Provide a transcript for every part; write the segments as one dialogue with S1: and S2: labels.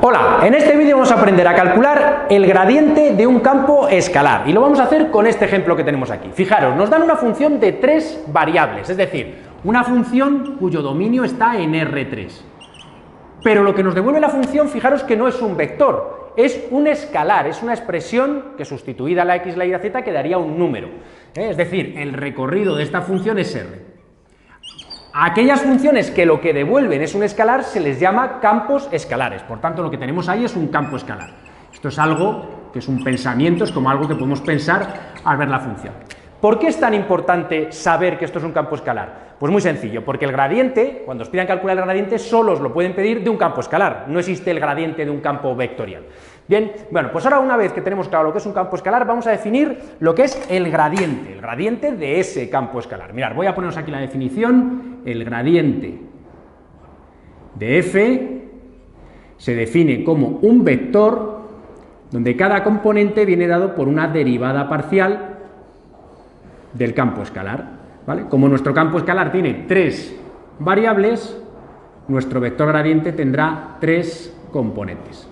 S1: Hola, en este vídeo vamos a aprender a calcular el gradiente de un campo escalar y lo vamos a hacer con este ejemplo que tenemos aquí. Fijaros, nos dan una función de 3 variables, es decir, una función cuyo dominio está en R3. Pero lo que nos devuelve la función, fijaros que no es un vector, es un escalar, es una expresión que sustituida a la x, la y, la z quedaría un número. Es decir, el recorrido de esta función es R. A aquellas funciones que lo que devuelven es un escalar se les llama campos escalares, por tanto lo que tenemos ahí es un campo escalar. Esto es algo que es un pensamiento, es como algo que podemos pensar al ver la función. ¿Por qué es tan importante saber que esto es un campo escalar? Pues muy sencillo, porque el gradiente, cuando os pidan calcular el gradiente, solo os lo pueden pedir de un campo escalar, no existe el gradiente de un campo vectorial. Bien, bueno, pues ahora una vez que tenemos claro lo que es un campo escalar, vamos a definir lo que es el gradiente de ese campo escalar. Mirad, voy a poneros aquí la definición. El gradiente de f se define como un vector donde cada componente viene dado por una derivada parcial del campo escalar, ¿vale? Como nuestro campo escalar tiene 3 variables, nuestro vector gradiente tendrá 3 componentes.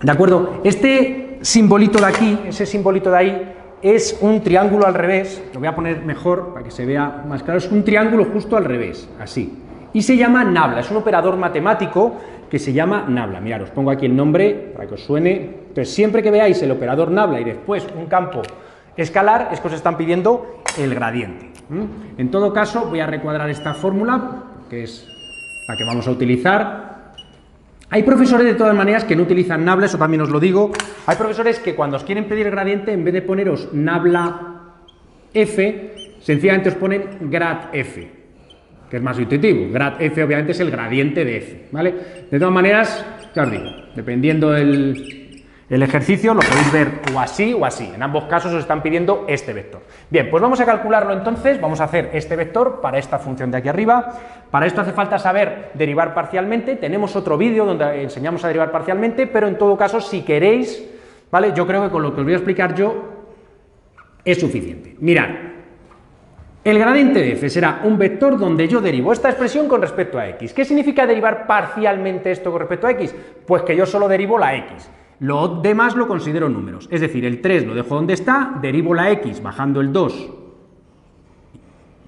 S1: ¿De acuerdo? Este simbolito de aquí, ese simbolito de ahí, es un triángulo al revés, lo voy a poner mejor para que se vea más claro, es un triángulo justo al revés, así, y se llama nabla, es un operador matemático que se llama nabla. Mirad, os pongo aquí el nombre para que os suene. Entonces, siempre que veáis el operador nabla y después un campo escalar, es que os están pidiendo el gradiente. En todo caso, voy a recuadrar esta fórmula, que es la que vamos a utilizar. Hay profesores de todas maneras que no utilizan nabla, eso también os lo digo. Hay profesores que cuando os quieren pedir el gradiente, en vez de poneros nabla f, sencillamente os ponen grad f, que es más intuitivo. Grad f obviamente es el gradiente de f, ¿vale? De todas maneras, ya os digo, dependiendo el ejercicio lo podéis ver o así o así. En ambos casos os están pidiendo este vector. Bien, pues vamos a calcularlo entonces. Vamos a hacer este vector para esta función de aquí arriba. Para esto hace falta saber derivar parcialmente. Tenemos otro vídeo donde enseñamos a derivar parcialmente, pero en todo caso, si queréis, ¿vale? Yo creo que con lo que os voy a explicar yo es suficiente. Mirad, el gradiente de f será un vector donde yo derivo esta expresión con respecto a x. ¿Qué significa derivar parcialmente esto con respecto a x? Pues que yo solo derivo la x. Lo demás lo considero números, es decir, el 3 lo dejo donde está, derivo la x bajando el 2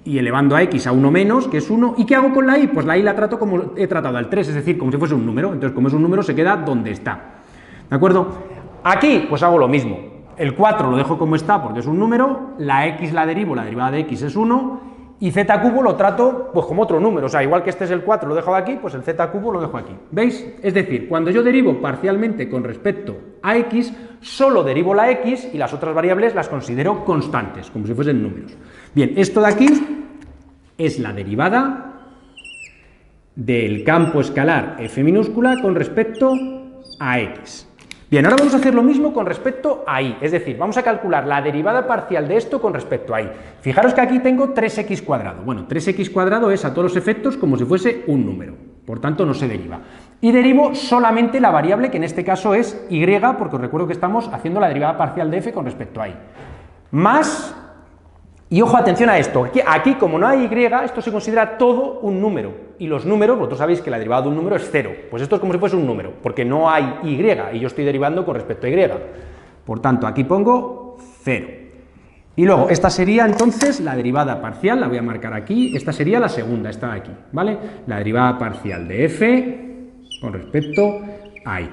S1: y elevando a x a 1 menos, que es 1, ¿y qué hago con la y? Pues la y la trato como he tratado al 3, es decir, como si fuese un número, entonces como es un número se queda donde está, ¿de acuerdo? Aquí pues hago lo mismo, el 4 lo dejo como está porque es un número, la x la derivo, la derivada de x es 1, y z cubo lo trato pues como otro número, o sea, igual que este es el 4, lo dejo aquí, pues el z cubo lo dejo aquí, ¿veis? Es decir, cuando yo derivo parcialmente con respecto a x, solo derivo la x y las otras variables las considero constantes, como si fuesen números. Bien, esto de aquí es la derivada del campo escalar f minúscula con respecto a x. Bien, ahora vamos a hacer lo mismo con respecto a y, es decir, vamos a calcular la derivada parcial de esto con respecto a y. Fijaros que aquí tengo 3x cuadrado. Bueno, 3x cuadrado es a todos los efectos como si fuese un número, por tanto no se deriva. Y derivo solamente la variable que en este caso es y, porque os recuerdo que estamos haciendo la derivada parcial de f con respecto a y. Más, y ojo, atención a esto, aquí como no hay y, esto se considera todo un número. Y los números, vosotros sabéis que la derivada de un número es 0, pues esto es como si fuese un número, porque no hay y yo estoy derivando con respecto a y. Por tanto, aquí pongo 0. Y luego, esta sería entonces la derivada parcial, la voy a marcar aquí, esta sería la segunda, esta de aquí, ¿vale? La derivada parcial de f con respecto a y.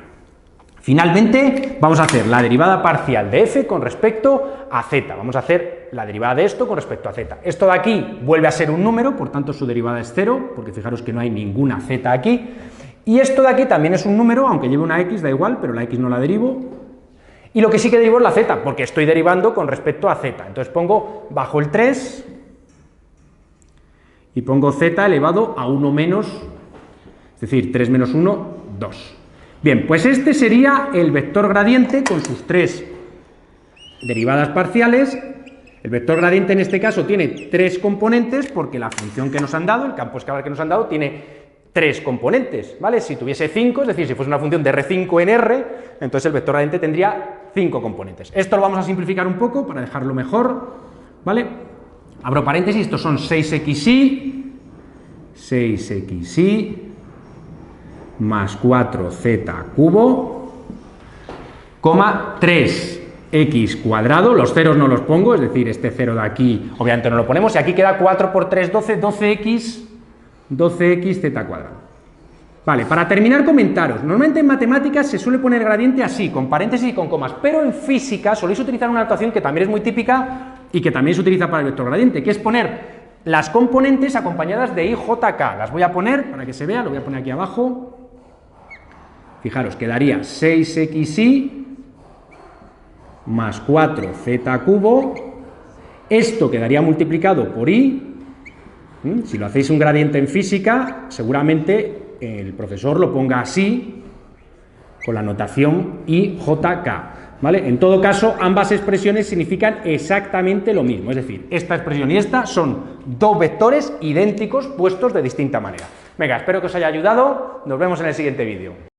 S1: Finalmente, vamos a hacer la derivada parcial de f con respecto a z. Vamos a hacer la derivada de esto con respecto a z. Esto de aquí vuelve a ser un número, por tanto su derivada es 0, porque fijaros que no hay ninguna z aquí. Y esto de aquí también es un número, aunque lleve una x, da igual, pero la x no la derivo. Y lo que sí que derivo es la z, porque estoy derivando con respecto a z. Entonces pongo bajo el 3 y pongo z elevado a 1 menos, es decir, 3 menos 1, 2. Bien, pues este sería el vector gradiente con sus 3 derivadas parciales. El vector gradiente en este caso tiene 3 componentes porque la función que nos han dado, el campo escalar que nos han dado, tiene 3 componentes, ¿vale? Si tuviese 5, es decir, si fuese una función de R5 en R, entonces el vector gradiente tendría 5 componentes. Esto lo vamos a simplificar un poco para dejarlo mejor, ¿vale? Abro paréntesis, estos son 6xy más 4z cubo, coma 3x cuadrado, los ceros no los pongo, es decir, este 0 de aquí obviamente no lo ponemos, y aquí queda 4 por 3, 12, 12x z cuadrado. Vale, para terminar comentaros, normalmente en matemáticas se suele poner gradiente así, con paréntesis y con comas, pero en física soléis utilizar una notación que también es muy típica y que también se utiliza para el vector gradiente, que es poner las componentes acompañadas de i, j, k. Las voy a poner para que se vea, lo voy a poner aquí abajo. Fijaros, quedaría 6xy más 4z cubo, esto quedaría multiplicado por i. Si lo hacéis un gradiente en física, seguramente el profesor lo ponga así, con la notación IJK, ¿vale? En todo caso, ambas expresiones significan exactamente lo mismo, es decir, esta expresión y esta son dos vectores idénticos puestos de distinta manera. Venga, espero que os haya ayudado, nos vemos en el siguiente vídeo.